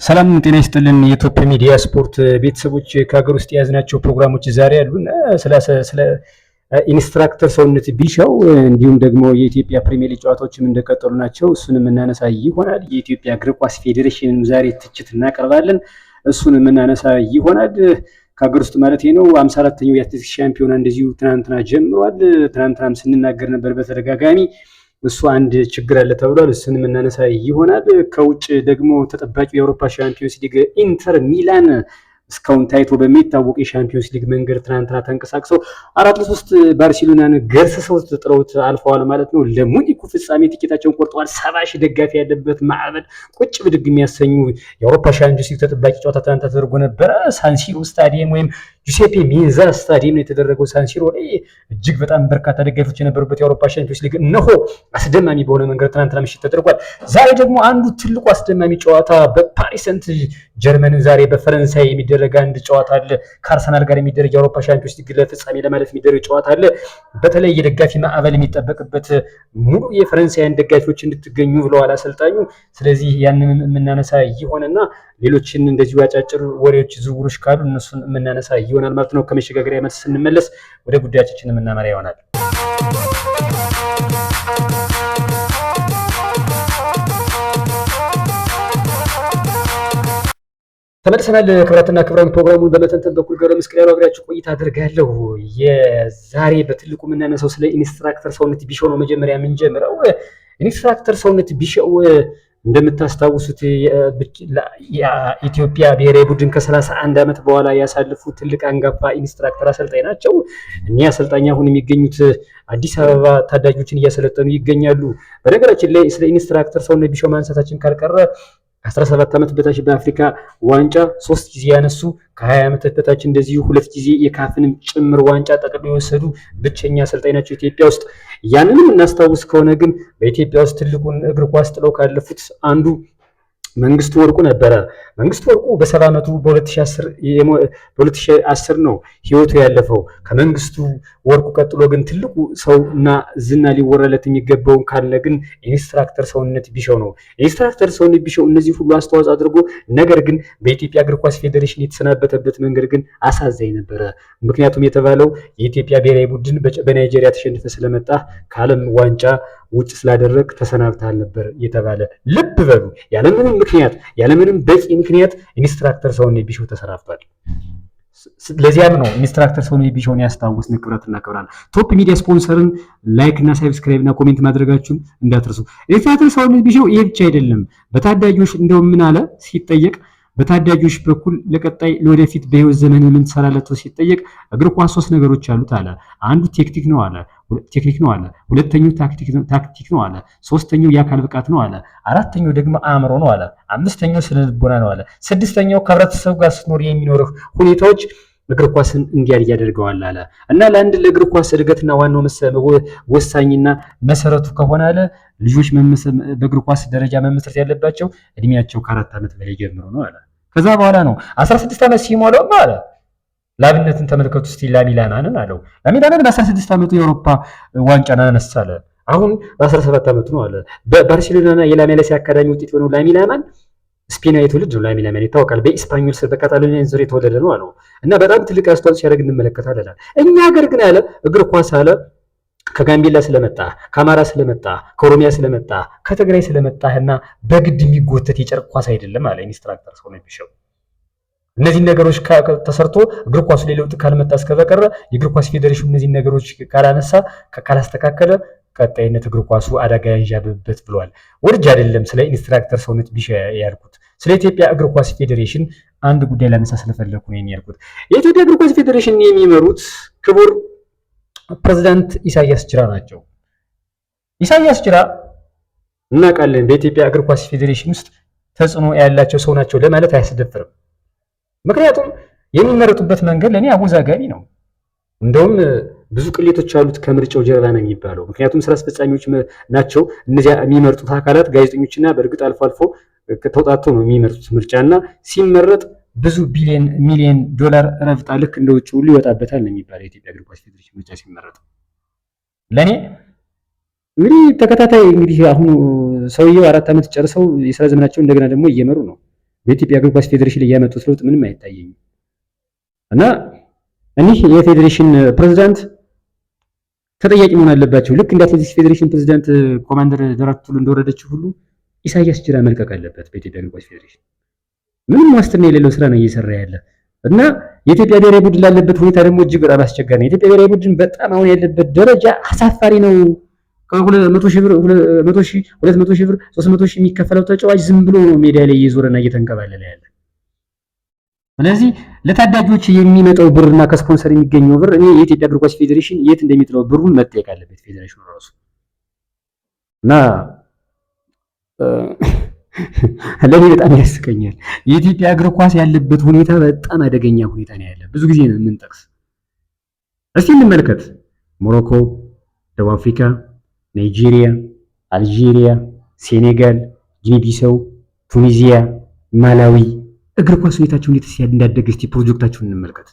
ሰላም ጤና ይስጥልን። የቶፕ ሚዲያ ስፖርት ቤተሰቦች ከሀገር ውስጥ የያዝናቸው ፕሮግራሞች ዛሬ ያሉን ስለ ኢንስትራክተር ሰውነት ቢሻው እንዲሁም ደግሞ የኢትዮጵያ ፕሪሚየር ሊግ ጨዋታዎችም እንደቀጠሉ ናቸው። እሱንም የምናነሳ ይሆናል። የኢትዮጵያ እግር ኳስ ፌዴሬሽንም ዛሬ ትችት እናቀርባለን። እሱንም የምናነሳ ይሆናል። ከሀገር ውስጥ ማለት ነው። 54ኛው የአትሌቲክስ ሻምፒዮና እንደዚሁ ትናንትና ጀምሯል። ትናንትናም ስንናገር ነበር በተደጋጋሚ እሱ አንድ ችግር አለ ተብሏል። እሱን የምናነሳ ይሆናል። ከውጭ ደግሞ ተጠባቂው የአውሮፓ ሻምፒዮንስ ሊግ ኢንተር ሚላን እስካሁን ታይቶ በሚታወቅ የሻምፒዮንስ ሊግ መንገድ ትናንትና ተንቀሳቅሰው 4-3 ባርሴሎናን ገርሰው ጥለውት አልፈዋል ማለት ነው። ለሙኒኩ ፍጻሜ ትኬታቸውን ቆርጠዋል። 70 ሺህ ደጋፊ ያለበት ማዕበል ቁጭ ብድግ የሚያሰኙ የአውሮፓ ሻምፒዮንስ ሊግ ተጠባቂ ጨዋታ ትናንት ተደርጎ ነበረ። ሳንሲሮ ስታዲየም ወይም ጁሴፔ ሜአዛ ስታዲየም የተደረገው ሳንሲሮ ላይ እጅግ በጣም በርካታ ደጋፊዎች የነበሩበት የአውሮፓ ሻምፒዮንስ ሊግ እነሆ አስደማሚ በሆነ መንገድ ትናንትና ምሽት ተደርጓል። ዛሬ ደግሞ አንዱ ትልቁ አስደማሚ ጨዋታ በፓሪስ ሰንት ጀርመን ዛሬ በፈረንሳይ የሚደረግ አንድ ጨዋታ አለ። ከአርሰናል ጋር የሚደረግ የአውሮፓ ሻምፒዮንስ ሊግ ለፍጻሜ ለማለፍ የሚደረግ ጨዋታ አለ። በተለይ የደጋፊ ማዕበል የሚጠበቅበት ሙሉ የፈረንሳይን ደጋፊዎች እንድትገኙ ብለዋል አሰልጣኙ። ስለዚህ ያንን የምናነሳ ይሆንና ሌሎችን እንደዚሁ አጫጭር ወሬዎች፣ ዝውውሮች ካሉ እነሱን የምናነሳ ይሆናል ማለት ነው። ከመሸጋገሪያ መልስ ስንመለስ ወደ ጉዳያችን የምናመራ ይሆናል። ተመልሰናል። ክብራትና ክብራን ፕሮግራሙን በመተንተን በኩል ገብረ መስቀል ያለው አብሬያችሁ ቆይታ አድርጋለሁ። የዛሬ በትልቁ የምናነሳው ስለ ኢንስትራክተር ሰውነት ቢሻው ነው። መጀመሪያ የምንጀምረው ኢንስትራክተር ሰውነት ቢሻው እንደምታስታውሱት የኢትዮጵያ ብሔራዊ ቡድን ከ31 ዓመት በኋላ ያሳለፉ ትልቅ አንጋፋ ኢንስትራክተር አሰልጣኝ ናቸው። እኒህ አሰልጣኝ አሁን የሚገኙት አዲስ አበባ ታዳጊዎችን እያሰለጠኑ ይገኛሉ። በነገራችን ላይ ስለ ኢንስትራክተር ሰውነት ቢሻው ማንሳታችን ካልቀረ 17 ዓመት በታች በአፍሪካ ዋንጫ 3 ጊዜ ያነሱ፣ ከ20 ዓመት በታች እንደዚሁ 2 ጊዜ የካፍንም ጭምር ዋንጫ ጠቅልለው የወሰዱ ብቸኛ አሰልጣኝ ናቸው ኢትዮጵያ ውስጥ። ያንንም እናስታውስ ከሆነ ግን በኢትዮጵያ ውስጥ ትልቁን እግር ኳስ ጥለው ካለፉት አንዱ መንግስቱ ወርቁ ነበረ። መንግስቱ ወርቁ በ70 ዓመቱ በ2010 ነው ህይወቱ ያለፈው። ከመንግስቱ ወርቁ ቀጥሎ ግን ትልቁ ሰው እና ዝና ሊወራለት የሚገባው ካለ ግን ኢንስትራክተር ሰውነት ቢሻው ነው። ኢንስትራክተር ሰውነት ቢሻው እነዚህ ሁሉ አስተዋጽኦ አድርጎ ነገር ግን በኢትዮጵያ እግር ኳስ ፌዴሬሽን የተሰናበተበት መንገድ ግን አሳዛኝ ነበረ። ምክንያቱም የተባለው የኢትዮጵያ ብሔራዊ ቡድን በናይጄሪያ ተሸንፈ ስለመጣ ከዓለም ዋንጫ ውጭ ስላደረግ ተሰናብተሃል ነበር የተባለ። ልብ በሉ፣ ያለምንም በቂ ምክንያት ኢንስትራክተር ሰውነት ቢሻው ተሰናብቷል። ለዚያም ነው ኢንስትራክተር ሰውነት ቢሻውን ያስታውስን። ክብራትና ክብራን ቶፕ ሚዲያ ስፖንሰርን ላይክ እና ሳብስክራይብ እና ኮሜንት ማድረጋችሁን እንዳትረሱ። ኢንስትራክተር ሰውነት ቢሻው ይሄ ብቻ አይደለም። በታዳጊዎች እንደው ምን አለ ሲጠየቅ በታዳጊዎች በኩል ለቀጣይ ለወደፊት በህይወት ዘመን ምን ትሰራለህ ሲጠየቅ እግር ኳስ 3 ነገሮች አሉት አለ። አንዱ ቴክኒክ ነው አለ። ሁለተኛው ታክቲክ ነው አለ። ሶስተኛው የአካል ብቃት ነው አለ። አራተኛው ደግሞ አእምሮ ነው አለ። አምስተኛው ስነ ልቦና ነው አለ። ስድስተኛው ከህብረተሰቡ ጋር ስትኖር የሚኖርህ ሁኔታዎች እግር ኳስን እንዲያድግ ያደርገዋል አለ። እና ለአንድ ለእግር ኳስ እድገትና ዋናው ወሳኝና መሰረቱ ከሆነ አለ ልጆች በእግር ኳስ ደረጃ መመስረት ያለባቸው እድሜያቸው ከ4 ዓመት በላይ ጀምሮ ነው አለ። ከዛ በኋላ ነው 16 ዓመት ሲሞላው አለ። ላብነትን ተመልከቱ እስቲ ላሚላማንን አለው። ላሚላማን በ16 ዓመቱ የአውሮፓ ዋንጫን አነሳ አለ። አሁን በ17 ዓመቱ ነው አለ። በባርሴሎናና የላሜላሲ አካዳሚ ውጤት የሆነው ላሚላማን ስፔናዊ ትውልድ ነው። ላሚላማን ይታወቃል። በኢስፓኞል ስር በካታሎኒያ ዙር የተወለደ ነው አለው እና በጣም ትልቅ አስተዋጽኦ ሲያደርግ እንመለከታለን። እኛ ሀገር ግን አለ እግር ኳስ አለ ከጋምቤላ ስለመጣ፣ ከአማራ ስለመጣ፣ ከኦሮሚያ ስለመጣ፣ ከትግራይ ስለመጣና በግድ የሚጎተት የጨርቅ ኳስ አይደለም አለ ኢንስትራክተር ሰውነት ቢሻው። እነዚህ ነገሮች ተሰርቶ እግር ኳሱ ላይ ለውጥ ካልመጣ እስከበቀረ የእግር ኳስ ፌዴሬሽኑ እነዚህ ነገሮች ካላነሳ ካላስተካከለ ቀጣይነት እግር ኳሱ አደጋ ያንዣብበት ብሏል። ወርጅ አይደለም ስለ ኢንስትራክተር ሰውነት ቢሻው ያልኩት፣ ስለ ኢትዮጵያ እግር ኳስ ፌዴሬሽን አንድ ጉዳይ ላነሳ ስለፈለኩ ነው ያልኩት። የኢትዮጵያ እግር ኳስ ፌዴሬሽን የሚመሩት ክቡር ፕሬዝዳንት ኢሳያስ ጅራ ናቸው። ኢሳያስ ጅራ እናውቃለን በኢትዮጵያ እግር ኳስ ፌዴሬሽን ውስጥ ተጽዕኖ ያላቸው ሰው ናቸው ለማለት አያስደፍርም። ምክንያቱም የሚመረጡበት መንገድ ለኔ አወዛጋቢ ነው። እንደውም ብዙ ቅሌቶች አሉት ከምርጫው ጀርባ ነው የሚባለው። ምክንያቱም ስራ አስፈጻሚዎች ናቸው እነዚያ የሚመርጡት አካላት ጋዜጠኞችና በእርግጥ አልፎ አልፎ ተውጣጥተው ነው የሚመርጡት ምርጫና ሲመረጥ ብዙ ሚሊዮን ዶላር ረብጣ ልክ እንደ ውጭ ሁሉ ይወጣበታል ነው የሚባለው የኢትዮጵያ እግር ኳስ ፌዴሬሽን ምርጫ ሲመረጥ። ለኔ እንግዲህ ተከታታይ እንግዲህ አሁን ሰውየው 4 ዓመት ጨርሰው የስራ ዘመናቸው እንደገና ደግሞ እየመሩ ነው። በኢትዮጵያ እግር ኳስ ፌዴሬሽን ላይ ያመጡት ለውጥ ምንም አይታየኝም። እና እኒህ የፌዴሬሽን ፕሬዝዳንት ተጠያቂ መሆን አለባቸው። ልክ እንደ አትሌቲክስ ፌዴሬሽን ፕሬዝዳንት ኮማንደር ደራርቱ ቱሉ እንደወረደችው ሁሉ ኢሳያስ ጅራ መልቀቅ አለበት። በኢትዮጵያ እግር ኳስ ፌዴሬሽን ምንም ዋስትና የሌለው ስራ ነው እየሰራ ያለ እና የኢትዮጵያ ብሔራዊ ቡድን ላለበት ሁኔታ ደግሞ እጅግ በጣም አስቸጋሪ ነው። የኢትዮጵያ ብሔራዊ ቡድን በጣም አሁን ያለበት ደረጃ አሳፋሪ ነው። ከ200 ሺህ ብር 200 ሺህ 200 ሺህ ብር 300 ሺህ የሚከፈለው ተጫዋች ዝም ብሎ ነው ሜዳ ላይ እየዞረና እየተንከባለለ ያለ። ስለዚህ ለታዳጊዎች የሚመጣው ብርና ከስፖንሰር የሚገኘው ብር እኔ የኢትዮጵያ እግር ኳስ ፌዴሬሽን የት እንደሚጥለው ብሩን መጠየቅ አለበት ፌዴሬሽኑ ራሱ እና ለኔ በጣም ያስቀኛል። የኢትዮጵያ እግር ኳስ ያለበት ሁኔታ በጣም አደገኛ ሁኔታ ነው ያለ። ብዙ ጊዜ ነው የምንጠቅስ። እስቲ እንመልከት። ሞሮኮ፣ ደቡብ አፍሪካ፣ ናይጄሪያ፣ አልጄሪያ፣ ሴኔጋል፣ ጊኒ ቢሳው፣ ቱኒዚያ፣ ማላዊ እግር ኳስ ሁኔታቸው እንዴት እንዳደገ እስቲ ፕሮጀክታቸውን እንመልከት።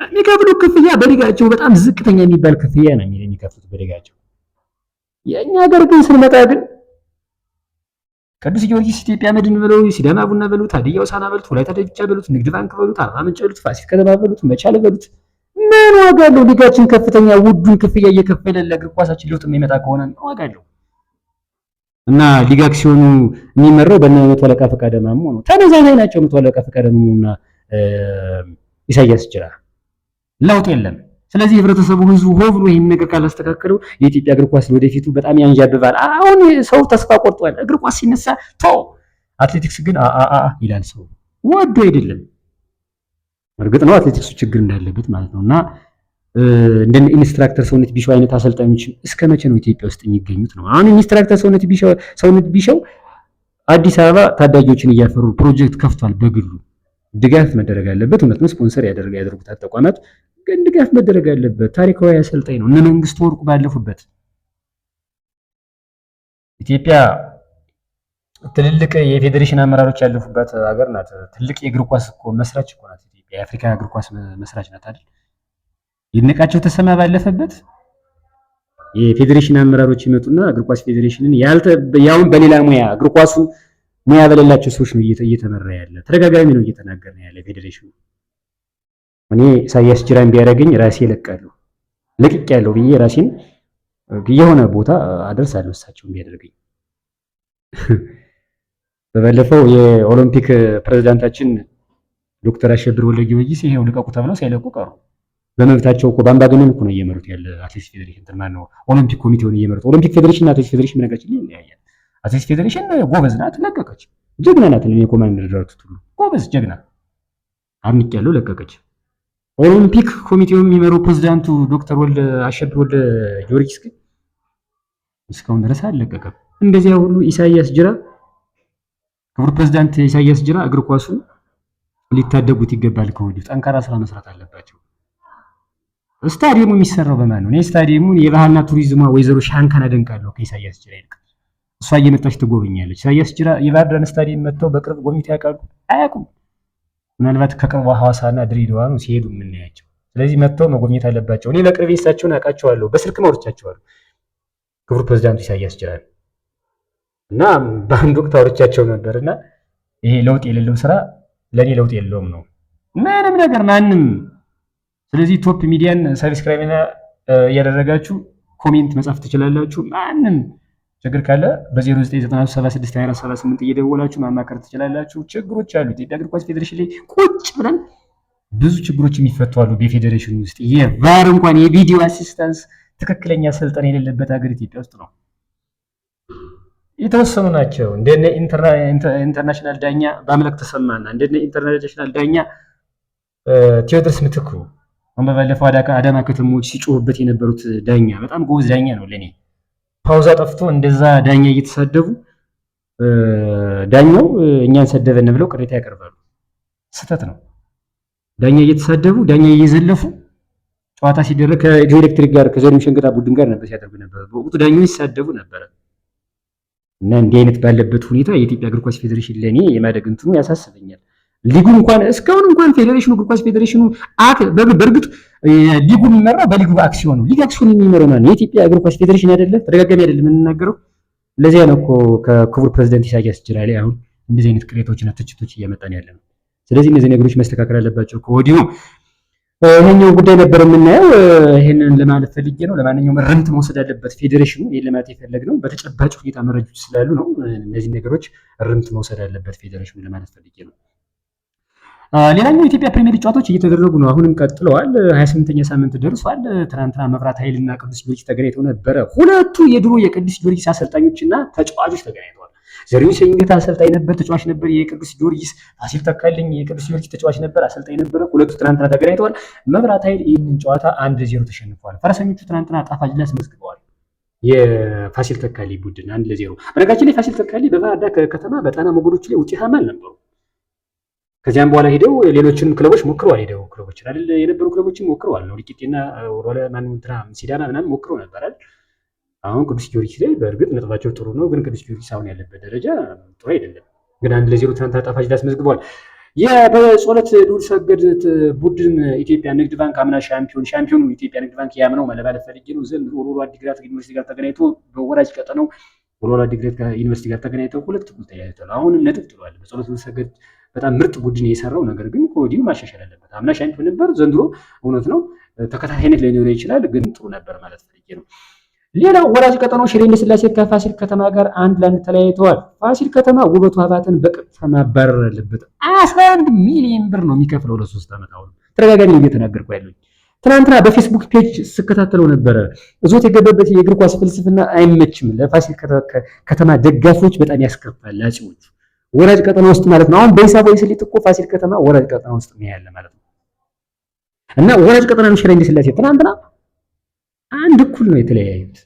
የሚከፍሉት ክፍያ በሊጋቸው በጣም ዝቅተኛ የሚባል ክፍያ ነው የሚከፍሉት በሊጋቸው። የእኛ ሀገር ግን ስንመጣ ግን ቅዱስ ጊዮርጊስ፣ ኢትዮጵያ መድን በለው፣ ሲዳማ ቡና በሉት፣ ሀዲያ ሆሳዕና በሉት፣ ወላይታ ዲቻ በሉት፣ ንግድ ባንክ በሉት፣ አርባ ምንጭ በሉት፣ ፋሲል ከተማ በሉት፣ መቻል በሉት ምን ዋጋ አለው? ሊጋችን ከፍተኛ ውዱን ክፍያ እየከፈለ ለእግር ኳሳችን ለውጥ የሚመጣ ከሆነ ዋጋ አለው። እና ሊግ አክሲዮኑ የሚመራው በእነ መቶ አለቃ ፈቃደ ማሞ ነው። ተመሳሳይ ናቸው መቶ አለቃ ፈቃደ ማሞና ኢሳያስ ጅራ። ለውጥ የለም። ስለዚህ ህብረተሰቡ ህዝቡ ሆ ብሎ ይሄን ነገር ካላስተካከለው የኢትዮጵያ እግር ኳስ ወደፊቱ በጣም ያንዣብባል። አሁን ሰው ተስፋ ቆርጧል። እግር ኳስ ሲነሳ ቶ አትሌቲክስ ግን ይላል ሰው ወዶ አይደለም። እርግጥ ነው አትሌቲክሱ ችግር እንዳለበት ማለት ነውና እንደ ኢንስትራክተር ሰውነት ቢሻው አይነት አሰልጣኞች እስከ መቼ ነው ኢትዮጵያ ውስጥ የሚገኙት ነው? አሁን ኢንስትራክተር ሰውነት ቢሻው አዲስ አበባ ታዳጊዎችን እያፈሩ ፕሮጀክት ከፍቷል። በግሉ ድጋፍ መደረግ አለበት። እውነት ነው ስፖንሰር ያደርጉታል ተቋማት፣ ግን ድጋፍ መደረግ አለበት። ታሪካዊ አሰልጣኝ ነው። እነ መንግስቱ ወርቁ ባለፉበት ኢትዮጵያ ትልልቅ የፌዴሬሽን አመራሮች ያለፉበት ሀገር ናት። ትልቅ የእግር ኳስ እኮ መስራች እኮ ናት ኢትዮጵያ። የአፍሪካ እግር ኳስ መስራች ናት አይደል? ይድነቃቸው ተሰማ ባለፈበት የፌዴሬሽን አመራሮች ይመጡና እግር ኳስ ፌዴሬሽንን ያውን በሌላ ሙያ እግር ኳሱ ሙያ በሌላቸው ሰዎች ነው እየተመራ ያለ። ተደጋጋሚ ነው እየተናገረ ያለ ፌዴሬሽኑ። እኔ ኢሳያስ ጅራን ቢያደርገኝ ራሴ እለቃለሁ ለቅቄያለሁ ብዬ ራሴን የሆነ ቦታ አደርሳለሁ እሳቸው ቢያደርገኝ። በባለፈው የኦሎምፒክ ፕሬዝዳንታችን ዶክተር አሸብር ወልደ ጊዮርጊስ ይሄው ልቀቁ ተብለው ሳይለቁ ቀሩ። በመብታቸው እኮ በአምባገነን እኮ ነው እየመሩት ያለ አትሌቲክስ ፌዴሬሽን እንትን ነው ኦሎምፒክ ኮሚቴውን እየመሩት። ኦሎምፒክ ፌዴሬሽን እና አትሌቲክስ ፌዴሬሽን በነገራችን ላይ ይለያያል። አትሌቲክስ ፌዴሬሽን ጎበዝ ናት፣ ለቀቀች። ጀግና ናት። ለኔ ኮማንደር ደራርቱ ቱሉ ጎበዝ ጀግና አድንቄያለሁ፣ ለቀቀች። ኦሎምፒክ ኮሚቴውን የሚመራው ፕሬዝዳንቱ ዶክተር አሸብር ወልደ ጊዮርጊስ ግን እስካሁን ድረስ አልለቀቀም። እንደዚያ ሁሉ ኢሳያስ ጅራ፣ ክቡር ፕሬዝዳንት ኢሳያስ ጅራ እግር ኳሱን ሊታደጉት ይገባል። ከወዲሁ ጠንካራ ስራ መስራት አለባቸው። ስታዲየሙ የሚሰራው በማን ነው? እኔ ስታዲየሙን የባህልና ቱሪዝሟ ወይዘሮ ሻንካን አደንቃለሁ ከኢሳያስ ጅራ ይልቅ። እሷ እየመጣች ትጎበኛለች። ኢሳያስ ጅራ የባህር ዳር ስታዲየም መጥተው በቅርብ ጎብኝተው ያውቃሉ? አያውቁም። ምናልባት ከቅርቡ ሐዋሳና ድሬዳዋ ነው ሲሄዱ የምናያቸው። ስለዚህ መጥተው መጎብኘት አለባቸው። እኔ በቅርብ እሳቸውን አውቃቸዋለሁ፣ በስልክ ማውርቻቸዋለሁ ክቡር ፕሬዝዳንቱ ኢሳያስ ጅራ እና በአንድ ወቅት አውርቻቸው ነበርና ይሄ ለውጥ የሌለው ስራ ለኔ ለውጥ የለውም ነው ምንም ነገር ማንም። ስለዚህ ቶፕ ሚዲያን ሰብስክራይብ እያደረጋችሁ ኮሜንት መጻፍ ትችላላችሁ። ማንም ችግር ካለ በ0997622478 እየደወላችሁ ማማከር ትችላላችሁ። ችግሮች አሉ ኢትዮጵያ እግር ኳስ ፌዴሬሽን ላይ ቁጭ ብለን ብዙ ችግሮች የሚፈቱ አሉ። በፌዴሬሽኑ ውስጥ የቫር እንኳን የቪዲዮ አሲስታንስ ትክክለኛ ስልጠና የሌለበት ሀገር ኢትዮጵያ ውስጥ ነው። የተወሰኑ ናቸው። እንደነ ኢንተርናሽናል ዳኛ በአምላክ ተሰማና እንደነ ኢንተርናሽናል ዳኛ ቴዎድሮስ ምትኩ አሁን በባለፈው አዳማ ከተሞች ሲጮህበት የነበሩት ዳኛ በጣም ጎበዝ ዳኛ ነው። ለኔ ፓውዛ ጠፍቶ እንደዛ ዳኛ እየተሳደቡ ዳኛው እኛን ሰደበን ብለው ቅሬታ ያቀርባሉ። ስህተት ነው። ዳኛ እየተሳደቡ ዳኛ እየዘለፉ ጨዋታ ሲደረግ ከኤሌክትሪክ ጋር ከዘሪሁን ሸንገታ ቡድን ጋር ነበር ሲያደርጉ ነበር። በወቅቱ ዳኞች ሲሳደቡ ነበር። እና እንዲህ አይነት ባለበት ሁኔታ የኢትዮጵያ እግር ኳስ ፌዴሬሽን ለኔ የማደግ እንትኑ ያሳስበኛል። ሊጉ እንኳን እስካሁን እንኳን ፌዴሬሽኑ እግር ኳስ ፌዴሬሽኑ በእርግጥ ሊጉ የሚመራው በሊጉ አክሲዮን ነው። ሊግ አክሲዮን የሚመራው ማለት የኢትዮጵያ እግር ኳስ ፌዴሬሽን አይደለም። ተደጋጋሚ አይደለም የምንናገረው። ለዚያ ነው እኮ ከክቡር ፕሬዝዳንት ኢሳያስ ጅራ ላይ አሁን እንደዚህ አይነት ቅሬታዎችና ትችቶች እያመጣን ያለ ነው። ስለዚህ እነዚህ ነገሮች መስተካከል አለባቸው ከወዲሁ። ይሄኛው ጉዳይ ነበር የምናየው። ይሄንን ለማለት ፈልጌ ነው። ለማንኛውም እርምት መውሰድ አለበት ፌዴሬሽኑ። ይሄን ለማለት የፈለግነው በተጨባጭ ሁኔታ መረጃዎች ስላሉ ነው። እነዚህ ነገሮች እርምት መውሰድ አለበት ፌዴሬሽኑ ለማለት ፈልጌ ነው። ሌላኛው የኢትዮጵያ ፕሪሚየር ሊግ ጨዋታዎች እየተደረጉ ነው። አሁንም ቀጥለዋል። 28ኛ ሳምንት ደርሷል። ትናንትና መብራት ኃይልና ቅዱስ ጊዮርጊስ ተገናኝተው ነበረ። ሁለቱ የድሮ የቅዱስ ጊዮርጊስ አሰልጣኞችና ተጫዋቾች ተገናኝተዋል። ዘሪሁን ሰኝታ አሰልጣኝ ነበር፣ ተጫዋች ነበር የቅዱስ ጊዮርጊስ። ፋሲል ተካልኝ የቅዱስ ጊዮርጊስ ተጫዋች ነበር፣ አሰልጣኝ ነበር። ሁለቱ ትናንትና ተገናኝተዋል። መብራት ኃይል ይህንን ጨዋታ 1-0 ተሸንፈዋል። ፈረሰኞቹ ትናንትና ጣፋጭ ድል አስመዝግበዋል። የፋሲል ተካልኝ ቡድን 1-0። በነገራችን ላይ ፋሲል ተካልኝ በባህር ዳር ከተማ በጣና ሞገዶች ላይ ውጤታማ አልነበሩ። ከዚያም በኋላ ሄደው ሌሎችን ክለቦች ሞክረዋል። ሄደው ክለቦችን አይደል የነበሩ ክለቦችን ሞክረዋል። ነው ሊቂጤና ወራለ ማንንትራ ሲዳማ ምናምን ሞክረው ነበር አይደል። አሁን ቅዱስ ጊዮርጊስ ላይ በእርግጥ ነጥባቸው ጥሩ ነው፣ ግን ቅዱስ ጊዮርጊስ አሁን ያለበት ደረጃ ጥሩ አይደለም። ግን 1-0 ትናንትና ጣፋጭ ድል አስመዝግበዋል። በጸሎት ልዑል ሰገድ ቡድን ኢትዮጵያ ንግድ ባንክ አምና ሻምፒዮኑ ኢትዮጵያ ንግድ ባንክ ያምነው ማለት ፈልጌ ነው። ዘንድሮ ወልዋሎ ዓዲግራት ዩኒቨርሲቲ ጋር ተገናኝቶ በወራጅ ቀጠናው ወልዋሎ ዓዲግራት ዩኒቨርሲቲ ጋር ተገናኝተው ሁለት እኩል ተያይተዋል። አሁንም ነጥብ ጥሏል። በጸሎት ልዑል ሰገድ በጣም ምርጥ ቡድን የሰራው ነገር ግን ከወዲሁ ማሻሻል አለበት። አምና ሻምፒዮን ነበር፣ ዘንድሮ እውነት ነው ተከታታይነት ላይኖረው ይችላል፣ ግን ጥሩ ነበር ማለት ፈልጌ ነው። ሌላው ወራጅ ቀጠናው ሽሬ እንዳስላሴ ከፋሲል ከተማ ጋር 1-1 ተለያይተዋል። ፋሲል ከተማ ውበቱ አባተን በቀጥታ ማባረር አለበት። 11 ሚሊዮን ብር ነው የሚከፍለው ለ3 ዓመት። አሁን ተደጋጋሚ ነው እየተናገርኩ ያለሁኝ። ትናንትና በፌስቡክ ፔጅ ስከታተለው ነበረ። እዞት የገባበት የእግር ኳስ ፍልስፍና አይመችም። ለፋሲል ከተማ ደጋፊዎች በጣም ያስከፋል። አጼዎቹ ወራጅ ቀጠና ውስጥ ማለት ነው። አሁን በሂሳባዊ ስሌት እኮ ፋሲል ከተማ ወራጅ ቀጠና ውስጥ ነው ያለ ማለት ነው። እና ወራጅ ቀጠና ነው ሽሬ እንዳስላሴ ትናንትና 1-1 ነው የተለያዩት።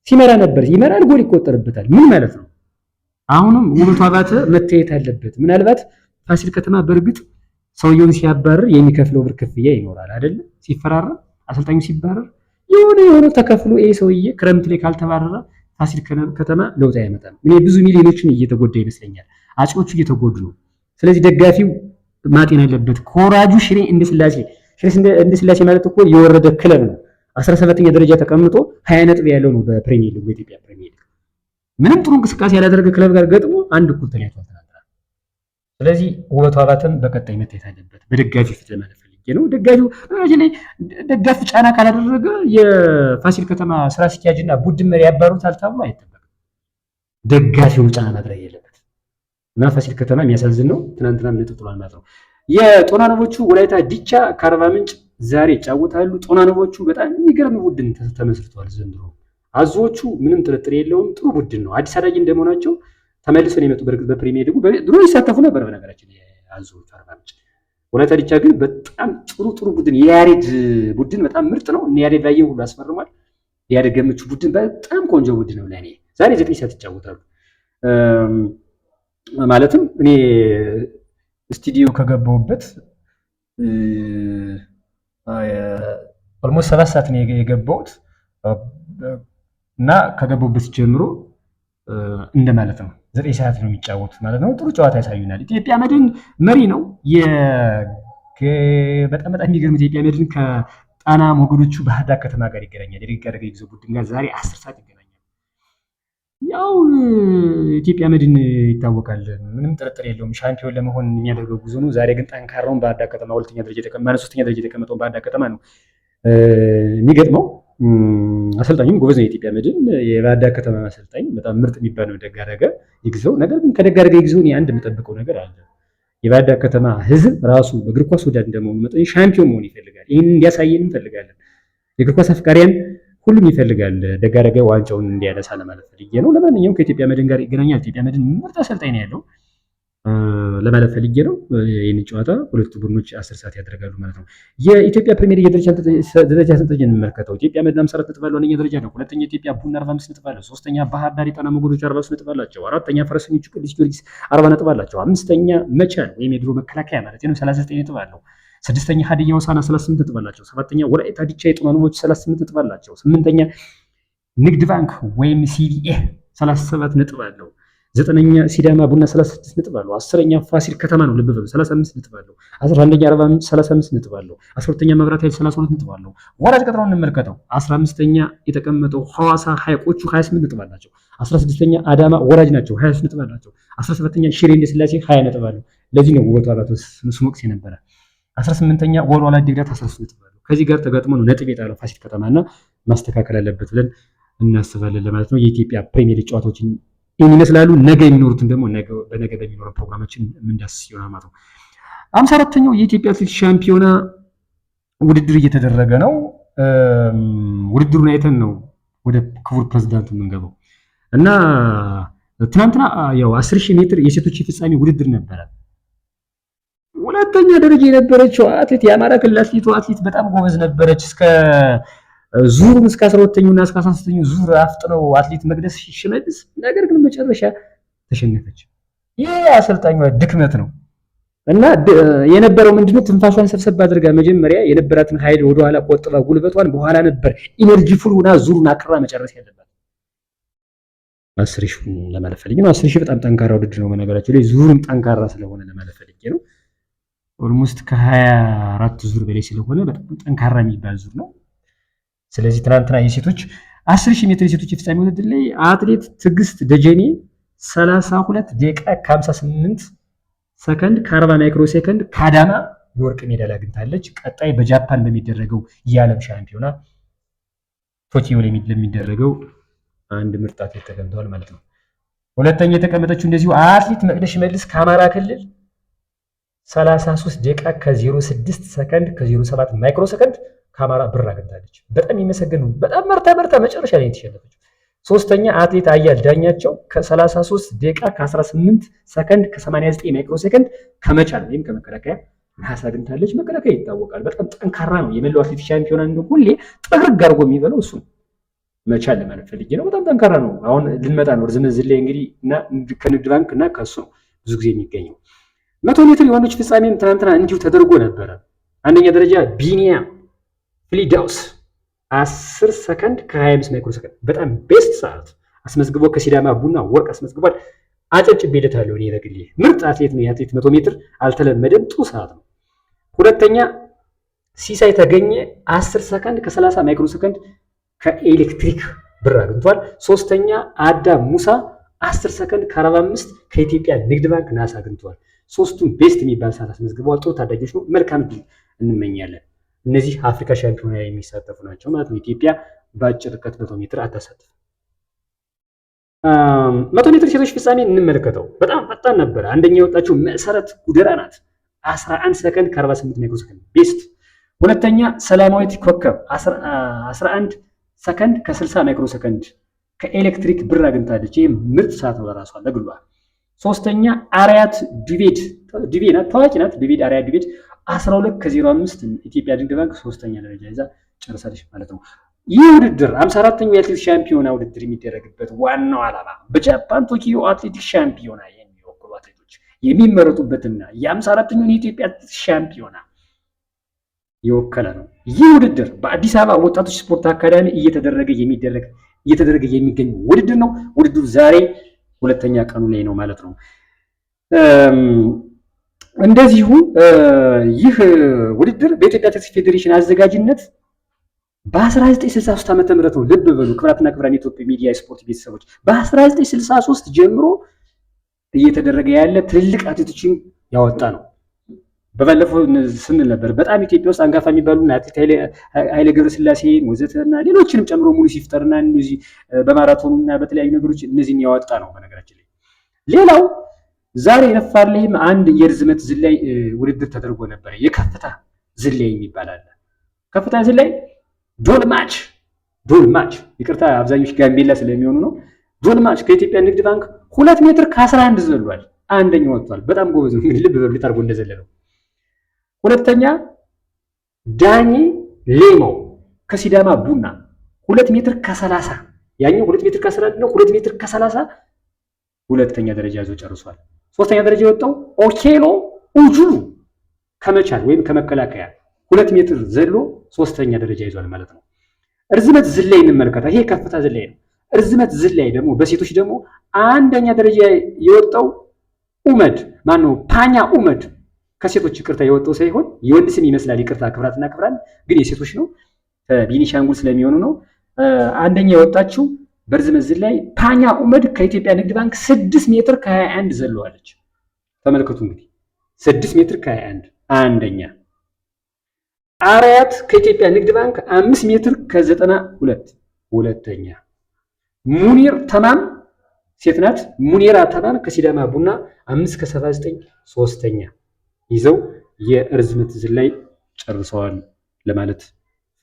ሲመራ ነበር፣ ይመራል፣ ጎል ይቆጠርበታል። ምን ማለት ነው? አሁንም ውበቱ አባተ መታየት አለበት። ምናልባት ፋሲል ከተማ በእርግጥ ሰውየውን ሲያባረር የሚከፍለው ብር ክፍያ ይኖራል አይደል? ሲፈራረም አሰልጣኙ ሲባረር የሆነ ተከፍሎ ይሄ ሰውዬ ክረምት ላይ ካልተባረረ ፋሲል ከተማ ለውጥ አያመጣም። እኔ ብዙ ሚሊዮኖችን እየተጎዳ ይመስለኛል። አጼዎቹ እየተጎዱ ነው። ስለዚህ ደጋፊው ማጤን አለበት። ከወራጁ ሽሬ እንዳስላሴ ማለት እኮ የወረደ ክለብ ነው። 17ኛ ደረጃ ተቀምጦ 20 ነጥብ ያለው ነው በፕሪሚየር ሊግ በኢትዮጵያ ፕሪሚየር ሊግ። ምንም ጥሩ እንቅስቃሴ ያላደረገ ክለብ ጋር ገጥሞ 1-1 ተለያይቷል ትናንትና። ስለዚህ ውበቱ አባተም በቀጣይ መታየት አለበት በደጋፊ ፊት ለማለት ፈልጌ ነው። ደጋፊ ጫና ካላደረገ የፋሲል ከተማ ስራ አስኪያጅና ቡድን መሪ ያባሩታል ተብሎ አይጠበቅም። ደጋፊው ጫና ማድረግ የለበት እና ፋሲል ከተማ የሚያሳዝን ነው። ትናንትና ነጥብ ጥሏል ማለት ነው። የጦና ንቦቹ ወላይታ ዲቻ ከአርባ ምንጭ ዛሬ ይጫወታሉ። ጦና ንቦቹ በጣም የሚገርም ቡድን ተመስርተዋል ዘንድሮ። አዞዎቹ ምንም ጥርጥር የለውም ጥሩ ቡድን ነው። አዲስ አዳጊ እንደመሆናቸው ተመልሰው ነው የመጡ። በርግጥ በፕሪሚየር ሊጉ ድሮ ይሳተፉ ነበር በነገራችን አዞዎቹ አርባ ምንጭ። ወላይታ ዲቻ ግን በጣም ጥሩ ቡድን፣ የያሬድ ቡድን በጣም ምርጥ ነው። እነ ያሬድ ላየው ሁሉ አስፈርሟል። ያሬድ ገመቹ ቡድን በጣም ቆንጆ ቡድን ነው። ለኔ ዛሬ 9 ሰዓት ይጫወታሉ። ማለትም እኔ ስቱዲዮ ከገባሁበት ኦልሞስት 7 ሰዓት ነው የገባሁት እና ከገባሁበት ጀምሮ እንደማለት ነው 9 ሰዓት ነው የሚጫወቱት ማለት ነው። ጥሩ ጨዋታ ያሳዩናል። ኢትዮጵያ መድን መሪ ነው። በጣም የሚገርም ኢትዮጵያ መድን ከጣና ሞገዶቹ ባህር ዳር ከተማ ጋር ይገናኛል። የደጋረገ ይዞ ቡድን ጋር ዛሬ 10 ሰዓት ይገናኛል። ያው ኢትዮጵያ መድን ይታወቃል፣ ምንም ጥርጥር የለውም ሻምፒዮን ለመሆን የሚያደርገው ጉዞ ነው። ዛሬ ግን ጠንካራውን ባህር ዳር ከተማ 3ኛ ደረጃ የተቀመጠው ባህር ዳር ከተማ ነው የሚገጥመው። አሰልጣኙም ጎበዝ ነው። የኢትዮጵያ መድን የባህር ዳር ከተማ አሰልጣኝ በጣም ምርጥ የሚባል ነው ደጋረገ ይግዘው። ነገር ግን ከደጋረገ ይግዘው እኔ አንድ የምጠብቀው ነገር አለ። የባህር ዳር ከተማ ሕዝብ ራሱ በእግር ኳስ ወዳድ እንደመሆኑ መጠን ሻምፒዮን መሆን ይፈልጋል። ይህን እንዲያሳየን እንፈልጋለን። የእግር ኳስ አፍቃሪያን ሁሉም ይፈልጋል ደጋረገ ዋንጫውን እንዲያነሳ ለማለት ፈልጌ ነው። ለማንኛውም ከኢትዮጵያ መድን ጋር ይገናኛል። ኢትዮጵያ መድን ምርጥ አሰልጣኝ ነው ያለው ለማለት ፈልጌ ነው። ይህን ጨዋታ ሁለቱ ቡድኖች 10 ሰዓት ያደርጋሉ ማለት ነው። የኢትዮጵያ ፕሪሚየር ሊግ ደረጃ ሰንጠረዥ እንመልከተው። ኢትዮጵያ መድን 54 ነጥብ አለው፣ አንደኛ ደረጃ ነው። ሁለተኛ ኢትዮጵያ ቡና 45 ነጥብ አለው። ሶስተኛ ባህር ዳር የጣና ሞገዶች 43 ነጥብ አላቸው። አራተኛ ፈረሰኞቹ ቅዱስ ጊዮርጊስ 40 ነጥብ አላቸው። አምስተኛ መቻል ወይም የድሮ መከላከያ ማለት ነው 39 ነጥብ አለው። ስድስተኛ ሀዲያ ሆሳዕና 38 ነጥብ አላቸው። ሰባተኛ ወላይታ ዲቻ የጦና ንቦች 38 ነጥብ አላቸው። ስምንተኛ ንግድ ባንክ ወይም ሲቢኤ 37 ነጥብ አለው። 9ኛ ሲዳማ ቡና 36 ነጥብ አለው። 10ኛ ፋሲል ከተማ ነው ልብ በሉ 35 ነጥብ አለው። 11ኛ አርባ ምንጭ 35 ነጥብ አለው። 12ኛ መብራት ኃይል 32 ነጥብ አለው። ወራጅ ቀጠናውን እንመልከተው። 15ኛ የተቀመጠው ሐዋሳ ሐይቆቹ 28 ነጥብ አላቸው። 16ኛ አዳማ ወራጅ ናቸው 23 ነጥብ አላቸው። 17ኛ ሽሬ እንደ ስላሴ 20 ነጥብ አለው። ለዚህ ነው ውበቱ አላቶ ስሞክስ የነበረ። 18ኛ ወልዋሎ ዓዲግራት 13 ነጥብ አለው። ከዚህ ጋር ተጋጥሞ ነው ነጥብ የጣለው ፋሲል ከተማና ማስተካከል አለበት ብለን እናስባለን ለማለት ነው። የኢትዮጵያ ፕሪሚየር ሊግ ጨዋታዎችን ይመስላሉ። ነገ የሚኖሩትን ደግሞ በነገ በሚኖረው ፕሮግራማችን የምንዳስስ ይሆናል ማለት ነው። 54ኛው የኢትዮጵያ አትሌቲክስ ሻምፒዮና ውድድር እየተደረገ ነው። ውድድሩን አይተን ነው ወደ ክቡር ፕሬዝዳንቱ የምንገባው እና ትናንትና ያው 10000 ሜትር የሴቶች የፍጻሜ ውድድር ነበረ። ሁለተኛ ደረጃ የነበረችው አትሌት የአማራ ክልል አትሌት በጣም ጎበዝ ነበረች። ዙሩን እስከ 12ኛውና እስከ 13ኛው ዙር አፍጥነው አትሌት መቅደስ ሽመልስ፣ ነገር ግን መጨረሻ ተሸነፈች። ይህ አሰልጣኟ ድክመት ነው እና የነበረው ምንድነው ትንፋሿን ሰብሰብ አድርጋ መጀመሪያ የነበራትን ኃይል ወደ ኋላ ቆጥባ ጉልበቷን በኋላ ነበር ኢነርጂ ፉል ሆና ዙሩን አክራ መጨረስ ያለባት። 10 ሺህ ለማለት ፈልጌ ነው። 10 ሺህ በጣም ጠንካራ ውድድር ነው። በነገራችን ላይ ዙሩም ጠንካራ ስለሆነ ለማለት ፈልጌ ነው። ኦልሞስት ከ24 ዙር በላይ ስለሆነ በጣም ጠንካራ የሚባል ዙር ነው። ስለዚህ ትናንትና የሴቶች 10000 ሜትር የሴቶች የፍጻሜ ውድድር ላይ አትሌት ትዕግስት ደጀኔ 32 ደቂቃ ከ58 ሰከንድ ከ40 ማይክሮ ሴከንድ ከአዳማ የወርቅ ሜዳሊያ አግኝታለች። ቀጣይ በጃፓን በሚደረገው የዓለም ሻምፒዮና ቶኪዮ ላይ ለሚደረገው አንድ ምርጥ አትሌት ተገኝተዋል ማለት ነው። ሁለተኛ የተቀመጠችው እንደዚሁ አትሌት መቅደስ ሽመልስ ከአማራ ክልል 33 ደቂቃ ከ06 ሰከንድ ከ07 ማይክሮ ሰከንድ ከአማራ ብር አግኝታለች። በጣም የሚመሰገን ነው። በጣም መርታ መጨረሻ ላይ የተሸነፈችው። ሶስተኛ አትሌት አያል ዳኛቸው ከ33 ደቂቃ ከ18 ሰከንድ ከ89 ማይክሮ ሰከንድ ከመቻል ወይም ከመከላከያ ነሐስ አግኝታለች። መከላከያ ይታወቃል፣ በጣም ጠንካራ ነው። የመላው አትሌት ሻምፒዮና እንደው ሁሌ ጥርግ አድርጎ የሚበለው እሱ መቻል ለማለት ፈልጌ ነው። በጣም ጠንካራ ነው። አሁን ልንመጣ ነው ርዝመት ዝላይ እንግዲህ እና ከንግድ ባንክ እና ከሱ ነው ብዙ ጊዜ የሚገኘው። 100 ሜትር የወንዶች ፍጻሜም ትናንትና እንዲሁ ተደርጎ ነበረ። አንደኛ ደረጃ ቢኒያም ፍሊዳውስ 10 ሰከንድ ከ25 ማይክሮ ሰከንድ በጣም ቤስት ሰዓት አስመዝግቦ ከሲዳማ ቡና ወርቅ አስመዝግቧል። አጨብጭቤለታለሁ እኔ በግሌ ምርጥ አትሌት ነው። የአትሌት 100 ሜትር አልተለመደም፣ ጥሩ ሰዓት ነው። ሁለተኛ ሲሳይ ተገኘ 10 ሰከንድ ከ30 ማይክሮ ሰከንድ ከኤሌክትሪክ ብር አግኝቷል። ሶስተኛ አዳም ሙሳ 10 ሰከንድ ከ45 ከኢትዮጵያ ንግድ ባንክ ነሐስ አግኝቷል። ሶስቱም ቤስት የሚባል ሰዓት አስመዝግበዋል። ጥሩ ታዳጊዎች ነው። መልካም ድል እንመኛለን። እነዚህ አፍሪካ ሻምፒዮና የሚሳተፉ ናቸው ማለት ነው። ኢትዮጵያ በአጭር ርቀት 100 ሜትር አታሳትፍም። 100 ሜትር ሴቶች ፍጻሜ እንመለከተው። በጣም ፈጣን ነበረ። አንደኛ የወጣችው መሰረት ጉደራ ናት 11 ሰከንድ ከ48 ማይክሮ ሰከንድ ቤስት። ሁለተኛ ሰላማዊት ኮከብ 11 ሰከንድ ከ60 ማይክሮ ሰከንድ ከኤሌክትሪክ ብር አግኝታለች። ይህ ምርጥ ሰዓት ነው ለራሷ ለግሏ። ሶስተኛ አርያት ዱቤ ናት፣ ታዋቂ ናት። ዱቤ አርያት ዱቤ 12 ከ05 ኢትዮጵያ ንግድ ባንክ ሶስተኛ ደረጃ ይዛ ጨርሳለች ማለት ነው። ይህ ውድድር 54ኛው የአትሌቲክስ ሻምፒዮና ውድድር የሚደረግበት ዋናው ዓላማ በጃፓን ቶኪዮ አትሌቲክስ ሻምፒዮና የሚወክሉ አትሌቶች የሚመረጡበትና የ54ኛውን የኢትዮጵያ አትሌቲክስ ሻምፒዮና የወከለ ነው። ይህ ውድድር በአዲስ አበባ ወጣቶች ስፖርት አካዳሚ እየተደረገ የሚገኝ ውድድር ነው። ውድድሩ ዛሬ ሁለተኛ ቀኑ ላይ ነው ማለት ነው። እንደዚሁ ይህ ውድድር በኢትዮጵያ አትሌቲክስ ፌዴሬሽን አዘጋጅነት በ1963 ዓ.ም ነው። ልብ በሉ ክብራትና ክብራን የኢትዮጵያ ሚዲያ ስፖርት ቤተሰቦች በ1963 ጀምሮ እየተደረገ ያለ ትልልቅ አትሌቶችን ያወጣ ነው። በባለፈው ስንል ነበር በጣም ኢትዮጵያ ውስጥ አንጋፋ የሚባሉ አትሌት ኃይሌ ገብረስላሴ ወዘተና ሌሎችንም ጨምሮ ሙሉ ሲፍጠርና እነዚህ በማራቶንና በተለያዩ ነገሮች እነዚህን ያወጣ ነው። በነገራችን ላይ ሌላው ዛሬ ረፋድ ላይም አንድ የርዝመት ዝላይ ውድድር ተደርጎ ነበር። የከፍታ ዝላይ የሚባል አለ። ከፍታ ዝላይ ዶል ማች ይቅርታ፣ አብዛኞች ጋምቤላ ስለሚሆኑ ነው። ዶል ማች ከኢትዮጵያ ንግድ ባንክ 2 ሜትር ከ11 ዘሏል። አንደኛው ወጥቷል። በጣም ጎበዝ ነው። ልብ በሉ ታርጎ እንደዘለለው። ሁለተኛ ዳኒ ሌሞ ከሲዳማ ቡና 2 ሜትር ከ30 ያኛው 2 ሜትር ከ11 ነው። 2 ሜትር ከ30 ሁለተኛ ደረጃ ይዞ ጨርሷል። ሶስተኛ ደረጃ የወጣው ኦኬሎ ኡጁሉ ከመቻል ወይም ከመከላከያ 2 ሜትር ዘሎ ሶስተኛ ደረጃ ይዟል ማለት ነው። ርዝመት ዝላይ እንመልከታ። ይሄ ከፍታ ዝላይ ነው። እርዝመት ዝላይ ደግሞ በሴቶች ደግሞ አንደኛ ደረጃ የወጣው ኡመድ ማነው? ፓኛ ኡመድ ከሴቶች ይቅርታ የወጣው ሳይሆን የወንድ ስም ይመስላል። ይቅርታ ክብራትና ክብራን ግን የሴቶች ነው። ከቤኒሻንጉል ስለሚሆኑ ነው። አንደኛ የወጣችው በርዝመት ዝላይ ፓኛ ኡመድ ከኢትዮጵያ ንግድ ባንክ 6 ሜትር ከ21 ዘለዋለች። ተመልከቱ እንግዲህ 6 ሜትር ከ21 አንደኛ። አርያት ከኢትዮጵያ ንግድ ባንክ 5 ሜትር ከ92 ሁለተኛ። ሙኒር ተማም ሴት ናት። ሙኒራ ተማም ከሲዳማ ቡና 5 ከ79 ሶስተኛ ይዘው የርዝመት ዝላይ ጨርሰዋል ለማለት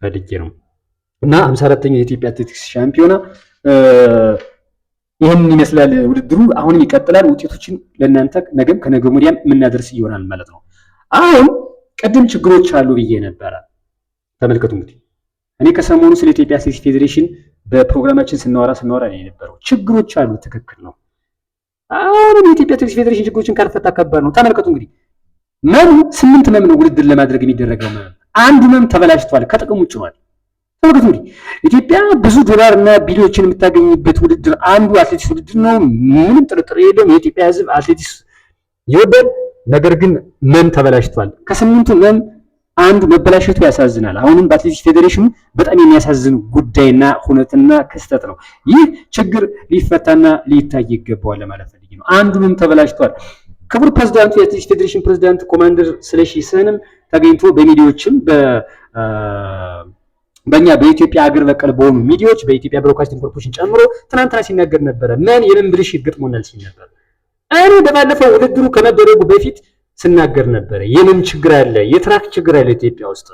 ፈልጌ ነው። እና 54ኛው የኢትዮጵያ አትሌቲክስ ሻምፒዮና ይህን ይመስላል ውድድሩ። አሁንም ይቀጥላል። ውጤቶችን ለእናንተ ነገም ከነገ ወዲያም የምናደርስ ይሆናል ማለት ነው። አሁን ቅድም ችግሮች አሉ ብዬ ነበረ። ተመልከቱ እንግዲህ እኔ ከሰሞኑ ስለ ኢትዮጵያ አትሌቲክስ ፌዴሬሽን በፕሮግራማችን ስናወራ የነበረው ችግሮች አሉ። ትክክል ነው። አሁንም የኢትዮጵያ አትሌቲክስ ፌዴሬሽን ችግሮችን ካልፈታ ከባድ ነው። ተመልከቱ እንግዲህ መም 8 መም ነው ውድድር ለማድረግ የሚደረገው መም አንዱ መም ተበላሽቷል፣ ከጥቅም ውጭ ሆኗል። ተመልከቱ እንግዲህ ኢትዮጵያ ብዙ ዶላር እና ቢሊዮችን የምታገኝበት ውድድር አንዱ አትሌቲክስ ውድድር ነው። ምንም ጥርጥር የለውም። የኢትዮጵያ ሕዝብ አትሌቲክስ ይወዳል። ነገር ግን መም ተበላሽቷል። ከ8ቱ መም አንዱ መበላሸቱ ያሳዝናል። አሁንም በአትሌቲክስ ፌዴሬሽኑ በጣም የሚያሳዝን ጉዳይና ሁነትና ክስተት ነው። ይህ ችግር ሊፈታና ሊታይ ይገባዋል ለማለት ፈልጌ ነው። አንዱ መም ተበላሽቷል። ክቡር ፕሬዝዳንቱ የአትሌቲክስ ፌዴሬሽን ፕሬዝዳንት ኮማንደር ስለሺ ስህንም ተገኝቶ በሚዲያዎችም በእኛ በኢትዮጵያ አገር በቀል በሆኑ ሚዲያዎች በኢትዮጵያ ብሮድካስቲንግ ኮርፖሬሽን ጨምሮ ትናንትና ሲናገር ነበረ። የምን ብልሽት ገጥሞናል ሲል ነበር። እኔ በባለፈው ውድድሩ ከመደረጉ በፊት ስናገር ነበረ። የምን ችግር አለ? የትራክ ችግር አለ ኢትዮጵያ ውስጥ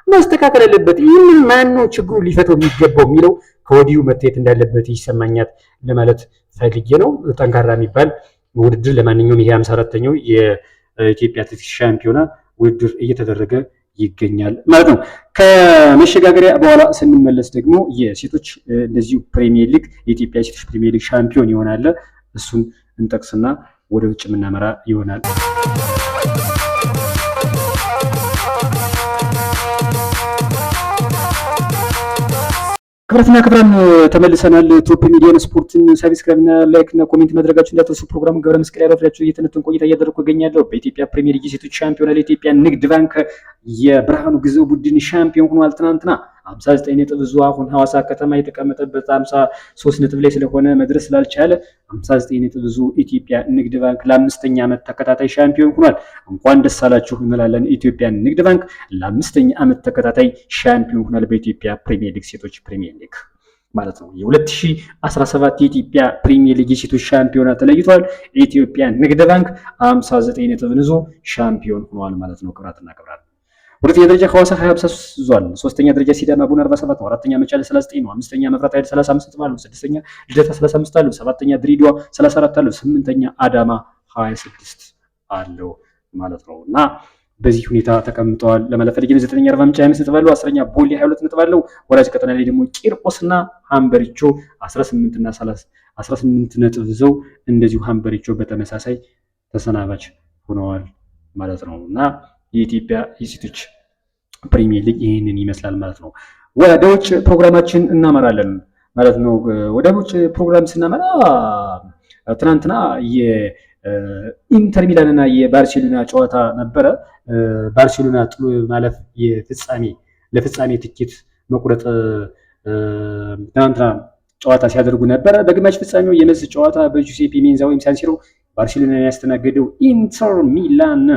ማስተካከል አለበት። ይህንን ማን ነው ችግሩ ሊፈታው የሚገባው የሚለው ከወዲሁ መታየት እንዳለበት ይሰማኛል ለማለት ፈልጌ ነው። ጠንካራ የሚባል ውድድር ለማንኛውም ይሄ 54ኛው የኢትዮጵያ አትሌቲክስ ሻምፒዮና ውድድር እየተደረገ ይገኛል ማለት ነው። ከመሸጋገሪያ በኋላ ስንመለስ ደግሞ የሴቶች እንደዚሁ ፕሪሚየር ሊግ የኢትዮጵያ ሴቶች ፕሪሚየር ሊግ ሻምፒዮን ይሆናል። እሱን እንጠቅስና ወደ ውጭ የምናመራ ይሆናል። ክብራትና ክብራን ተመልሰናል። ቶፕ ሚዲያን ስፖርትን ሰብስክራይብ እና ላይክ እና ኮሜንት ማድረጋችሁ እንዳትረሱ። ፕሮግራሙን ገብረ መስቀል ያረፍላችሁ እየተነተን ቆይታ እያደረኩ እገኛለሁ። በኢትዮጵያ ፕሪሚየር ሊግ የሴቶች ሻምፒዮና ለኢትዮጵያ ንግድ ባንክ የብርሃኑ ግዘው ቡድን ሻምፒዮን ሆኗል። ትናንትና 59 ነጥብ ይዞ አሁን ሐዋሳ ከተማ የተቀመጠበት 53 ነጥብ ላይ ስለሆነ መድረስ ስላልቻለ 59 ነጥብ ይዞ ኢትዮጵያ ንግድ ባንክ ለ5ኛ ዓመት ተከታታይ ሻምፒዮን ሆኗል። እንኳን ደስ አላችሁ እንላለን። ኢትዮጵያ ንግድ ባንክ ለ5ኛ ዓመት ተከታታይ ሻምፒዮን ሆኗል በኢትዮጵያ ፕሪሚየር ሊግ ሴቶች ፕሪሚየር ሊግ ማለት ነው። የ2017 የኢትዮጵያ ፕሪሚየር ሊግ የሴቶች ሻምፒዮና ተለይቷል። ኢትዮጵያ ንግድ ባንክ 59 ነጥብ ይዞ ሻምፒዮን ሆኗል ማለት ነው። ክብራትና ክብራት ሁለተኛ ደረጃ ሐዋሳ 53 ይዟል። ሶስተኛ ደረጃ ሲዳማ ቡና 47 ነው። አራተኛ መቻል 39 ነው። አምስተኛ መብራት ኃይል 35 ነው። ስድስተኛ ልደታ 35 አለው። ሰባተኛ ድሬዳዋ 34 አለው። ስምንተኛ አዳማ 26 አለው ማለት ነው እና በዚህ ሁኔታ ተቀምጠዋል ለማለት ፈልጌ ነው። 9ኛ አርባ ምንጭ 25 ነጥብ አለው። 10ኛ ቦሌ 22 ነጥብ አለው። ወራጅ ቀጠና ላይ ደግሞ ቂርቆስና ሃምበሪቾ 18 እና 18 ነጥብ ይዘው እንደዚሁ ሃምበሪቾ በተመሳሳይ ተሰናባች ሆነዋል ማለት ነው እና የኢትዮጵያ የሴቶች ፕሪሚየር ሊግ ይህንን ይመስላል ማለት ነው። ወደ ውጭ ፕሮግራማችን እናመራለን ማለት ነው። ወደ ውጭ ፕሮግራም ስናመራ ትናንትና የኢንተር ሚላን እና የባርሴሎና ጨዋታ ነበረ። ባርሴሎና ጥሎ ማለፍ ለፍጻሜ ትኬት መቁረጥ ትናንትና ጨዋታ ሲያደርጉ ነበረ። በግማሽ ፍጻሜው የመልስ ጨዋታ በጁሴፔ ሜንዛ ወይም ሳንሲሮ ባርሴሎና ያስተናገደው ኢንተር ሚላን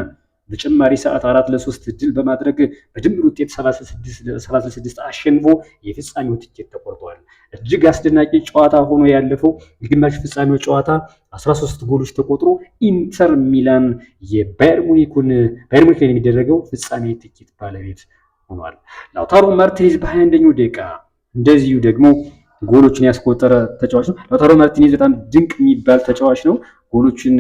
በጭማሪ ሰዓት 4-3 ድል በማድረግ በድምር ውጤት 7-6 አሸንፎ የፍጻሜው ትኬት ተቆርጧል። እጅግ አስደናቂ ጨዋታ ሆኖ ያለፈው የግማሽ ፍጻሜው ጨዋታ 13 ጎሎች ተቆጥሮ ኢንተር ሚላን የባየር ሙኒክ ላይ የሚደረገው ፍጻሜ ትኬት ባለቤት ሆኗል። ላውታሮ ማርቲኔዝ በ21ኛው ደቂቃ እንደዚሁ ደግሞ ጎሎችን ያስቆጠረ ተጫዋች ነው። ላውታሮ ማርቲኔዝ በጣም ድንቅ የሚባል ተጫዋች ነው። ጎሎችን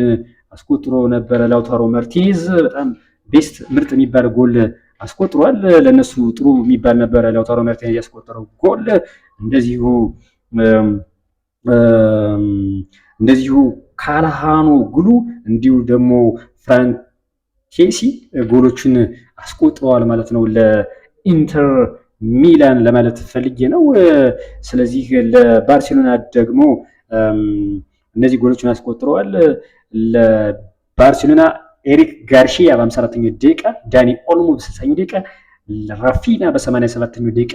አስቆጥሮ ነበረ። ላውታሮ ማርቲኔዝ በጣም ቤስት ምርጥ የሚባል ጎል አስቆጥሯል። ለነሱ ጥሩ የሚባል ነበረ ላውታሮ ማርቲኔዝ ያስቆጠረው ጎል። እንደዚሁ ካላሃኖ ጉሉ እንዲሁ ደግሞ ፍራንኬሲ ጎሎችን አስቆጥረዋል ማለት ነው ለኢንተር ሚላን ለማለት ፈልጌ ነው። ስለዚህ ለባርሴሎና ደግሞ እነዚህ ጎሎችን አስቆጥረዋል። ለባርሴሎና ኤሪክ ጋርሺያ በ54ኛው ደቂቃ፣ ዳኒ ኦልሞ በ60ኛው ደቂቃ፣ ራፊና በ87ኛው ደቂቃ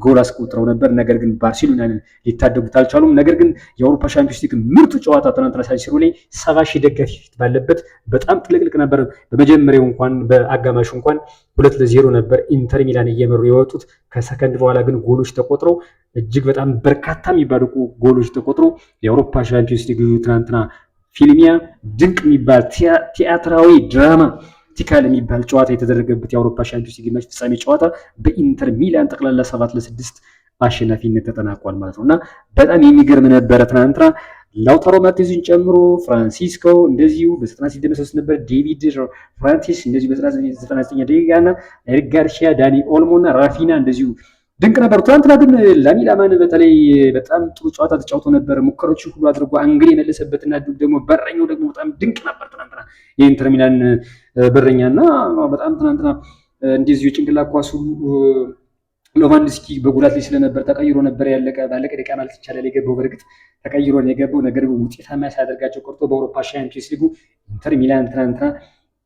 ጎል አስቆጥረው ነበር። ነገር ግን ባርሴሎናን ሊታደጉት አልቻሉም። ነገር ግን የአውሮፓ ሻምፒዮንስ ሊግ ምርጡ ጨዋታ ትናንትና ሳን ሲሮ ላይ 70,000 ደጋፊ ፊት ባለበት በጣም ጥልቅልቅ ነበር። በመጀመሪያው እንኳን በአጋማሹ እንኳን 2-0 ነበር ኢንተር ሚላን እየመሩ የወጡት። ከሰከንድ በኋላ ግን ጎሎች ተቆጥረው እጅግ በጣም በርካታ የሚባሉ ጎሎች ተቆጥረው የአውሮፓ ሻምፒዮንስ ሊግ ትናንትና ፊልሚያ ድንቅ የሚባል ቲያትራዊ ድራማ ቲካል የሚባል ጨዋታ የተደረገበት የአውሮፓ ሻምፒዮንስ ሊግ ግማሽ ፍጻሜ ጨዋታ በኢንተር ሚላን ጠቅላላ 7-6 አሸናፊነት ተጠናቋል ማለት ነው እና በጣም የሚገርም ነበረ። ትናንትና ላውታሮ ማርቲኔዝን ጨምሮ ፍራንሲስኮ እንደዚሁ በ96 ደመሰስ ነበር። ዴቪድ ፍራንሲስ እንደዚሁ በ99 ደቂቃ እና ኤሪክ ጋርሺያ፣ ዳኒ ኦልሞ እና ራፊና እንደዚሁ ድንቅ ነበር። ትናንትና ግን ላሚን ያማል በተለይ በጣም ጥሩ ጨዋታ ተጫውቶ ነበር። ሙከራዎችን ሁሉ አድርጎ አንግል የመለሰበትና ደግሞ በረኛው ደግሞ በጣም ድንቅ ነበር። ትናንትና የኢንተር ሚላን በረኛና በጣም ትናንትና እንደዚሁ ጭንቅላት ኳሱ ሎቫንዶስኪ በጉዳት ላይ ስለነበር ተቀይሮ ነበር ባለቀ ደቂቃ ማለት ይቻላል የገባው። በእርግጥ ተቀይሮ ነው የገባው። ነገር ግን ውጤታማ ሳያደርጋቸው ቆርጦ በአውሮፓ ሻምፒዮንስ ሊጉ ኢንተር ሚላን ትናንትና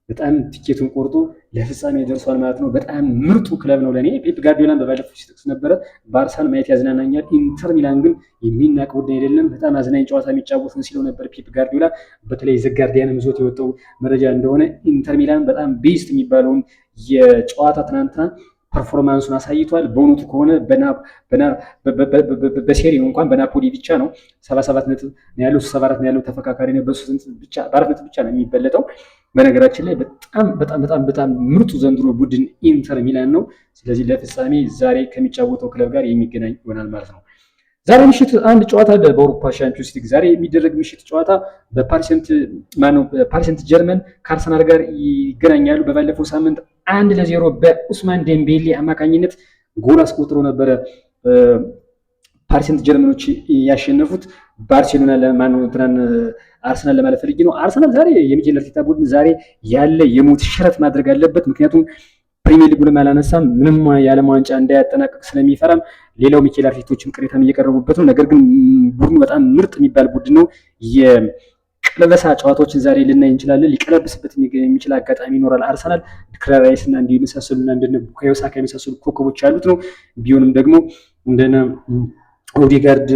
በጣም ትኬቱን ቆርጦ ለፍጻሜ ደርሷል ማለት ነው። በጣም ምርጡ ክለብ ነው ለኔ። ፔፕ ጋርዲዮላን በባለፈው ሲጠቅስ ነበረ ባርሳን ማየት ያዝናናኛል፣ ኢንተር ሚላን ግን የሚናቅ ቡድን አይደለም፣ በጣም አዝናኝ ጨዋታ የሚጫወት ነው ሲለው ነበር ፔፕ ጋርዲዮላ። በተለይ ዘ ጋርዲያን ይዞት የወጣው መረጃ እንደሆነ ኢንተር ሚላን በጣም ቤስት የሚባለውን የጨዋታ ትናንትና ፐርፎርማንሱን አሳይቷል። በእውነቱ ከሆነ በሴሪው እንኳን በናፖሊ ብቻ ነው 77 ነጥብ ነው ያለው፣ 74 ነው ያለው ተፈካካሪ ነው። በ3 ነጥብ ብቻ በ4 ነጥብ ብቻ ነው የሚበለጠው። በነገራችን ላይ በጣም ምርጡ ዘንድሮ ቡድን ኢንተር ሚላን ነው። ስለዚህ ለፍጻሜ ዛሬ ከሚጫወተው ክለብ ጋር የሚገናኝ ይሆናል ማለት ነው። ዛሬ ምሽት አንድ ጨዋታ አለ በአውሮፓ ሻምፒዮንስ ሊግ። ዛሬ የሚደረግ ምሽት ጨዋታ በፓሪስ ሴንት ጀርመን ከአርሰናል ጋር ይገናኛሉ። በባለፈው ሳምንት 1-0 በኡስማን ዴምቤሌ አማካኝነት ጎል አስቆጥሮ ነበረ ፓሪስ ሴንት ጀርመኖች ያሸነፉት። ባርሴሎና አርሰናል ለማለት ፈልጌ ነው። አርሰናል ዛሬ የሚኬል አርቴታ ቡድን ዛሬ ያለ የሞት ሽረት ማድረግ አለበት። ምክንያቱም ፕሪሚየር ሊጉንም አላነሳም፣ ምንም የዓለም ዋንጫ እንዳያጠናቅቅ ስለሚፈራም ሌላው ሚኬል አርቴታዎችም ቅሬታም እየቀረቡበት ነው። ነገር ግን ቡድኑ በጣም ምርጥ የሚባል ቡድን ነው። የቀለበሳ ጨዋታዎችን ዛሬ ልናይ እንችላለን። ሊቀለብስበት የሚችል አጋጣሚ ይኖራል። አርሰናል ዲክላን ራይስና እንዲሁ የመሳሰሉና እንደነ ቡካዮ ሳካ የመሳሰሉ ኮከቦች ያሉት ነው። ቢሆንም ደግሞ እንደነ ኦዴጋርድ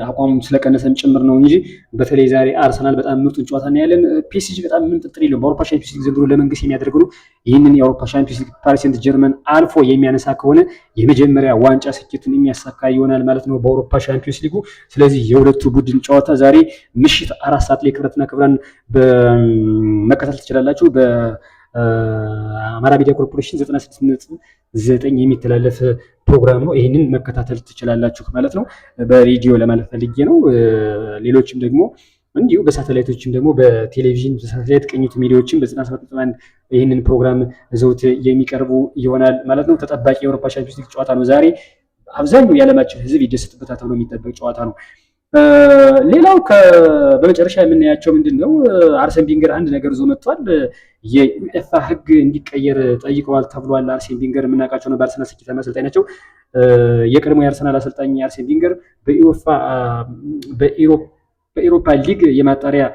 አቋሙ ስለቀነሰም ጭምር ነው እንጂ በተለይ ዛሬ አርሰናል በጣም ምርጡን ጨዋታ ነው ያለን። ፒኤስጂ በጣም ምን ጥርጥር የለውም በአውሮፓ ሻምፒዮንስ ሊግ ዘንድሮ ለመንገስ የሚያደርገው ነው። ይህንን የአውሮፓ ሻምፒዮንስ ሊግ ፓሪስ ሴንት ጀርመን አልፎ የሚያነሳ ከሆነ የመጀመሪያ ዋንጫ ስኬቱን የሚያሳካ ይሆናል ማለት ነው በአውሮፓ ሻምፒዮንስ ሊጉ። ስለዚህ የሁለቱ ቡድን ጨዋታ ዛሬ ምሽት 4 ሰዓት ላይ ክብረትና ክብራን መከታተል ትችላላችሁ። በአማራ ሚዲያ ኮርፖሬሽን 96.9 የሚተላለፍ ፕሮግራም ነው። ይህንን መከታተል ትችላላችሁ ማለት ነው። በሬዲዮ ለማለት ፈልጌ ነው። ሌሎችም ደግሞ እንዲሁ በሳተላይቶችም ደግሞ በቴሌቪዥን በሳተላይት ቅኝቱ ሚዲያዎችም በ97.1 ይህንን ፕሮግራም ዘውት የሚቀርቡ ይሆናል ማለት ነው። ተጠባቂ የአውሮፓ ሻምፒዮንስ ሊግ ጨዋታ ነው ዛሬ። አብዛኛው የዓለማችን ሕዝብ ይደሰትበታል ተብሎ የሚጠበቅ ጨዋታ ነው። ሌላው በመጨረሻ የምናያቸው ምንድነው? አርሰን ቪንገር አንድ ነገር ይዞ መጥቷል። የዩኤፋ ሕግ እንዲቀየር ጠይቀዋል ተብሏል። አርሰን ቪንገር የምናውቃቸው ነው፣ በአርሰናል ስኬታማ አሰልጣኝ ናቸው። የቀድሞ የአርሰናል አሰልጣኝ አርሰን ቪንገር በኢሮፓ ሊግ የማጣሪያ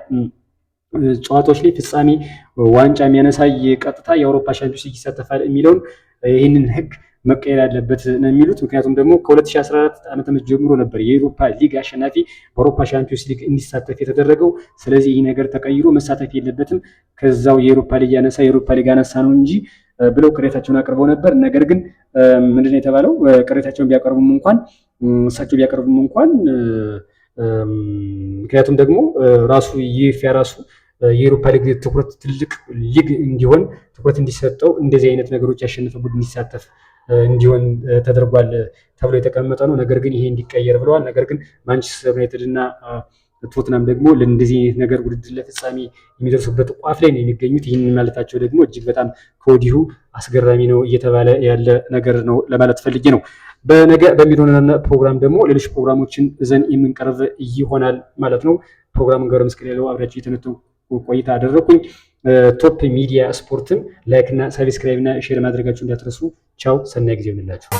ጨዋታዎች ላይ ፍጻሜ ዋንጫ የሚያነሳይ ቀጥታ የአውሮፓ ሻምፒዮንስ ሊግ ይሳተፋል የሚለውን ይህንን ሕግ መቀየር ያለበት ነው የሚሉት። ምክንያቱም ደግሞ ከ2014 ዓ.ም ጀምሮ ነበር የአውሮፓ ሊግ አሸናፊ በአውሮፓ ሻምፒዮንስ ሊግ እንዲሳተፍ የተደረገው። ስለዚህ ይህ ነገር ተቀይሮ መሳተፍ የለበትም፣ ከዛው የአውሮፓ ሊግ ያነሳ የአውሮፓ ሊግ አነሳ ነው እንጂ ብለው ቅሬታቸውን አቅርበው ነበር። ነገር ግን ምንድነው የተባለው? ቅሬታቸውን እሳቸው ቢያቀርቡም እንኳን ምክንያቱም ደግሞ ራሱ ዩኤፋ ራሱ የአውሮፓ ሊግ ትልቅ ሊግ እንዲሆን ትኩረት እንዲሰጠው እንደዚህ አይነት ነገሮች ያሸነፈ ቡድን እንዲሳተፍ እንዲሆን ተደርጓል ተብሎ የተቀመጠ ነው። ነገር ግን ይሄ እንዲቀየር ብለዋል። ነገር ግን ማንቸስተር ዩናይትድ እና ቶትናም ደግሞ ለእንደዚህ አይነት ነገር ውድድር ለፍጻሜ የሚደርሱበት ቋፍ ላይ ነው የሚገኙት። ይህን ማለታቸው ደግሞ እጅግ በጣም ከወዲሁ አስገራሚ ነው እየተባለ ያለ ነገር ነው ለማለት ፈልጌ ነው። በነገ በሚሆነን ፕሮግራም ደግሞ ሌሎች ፕሮግራሞችን እዘን የምንቀርብ ይሆናል ማለት ነው። ፕሮግራሙን ገብረ መስቀል ያለው አብራችሁ የተነተው ቆይታ አደረኩኝ። ቶፕ ሚዲያ ስፖርትን ላይክ እና ሰብስክራይብ እና ሼር ማድረጋችሁ እንዳትረሱ። ቻው፣ ሰናይ ጊዜ ይሁንላችሁ።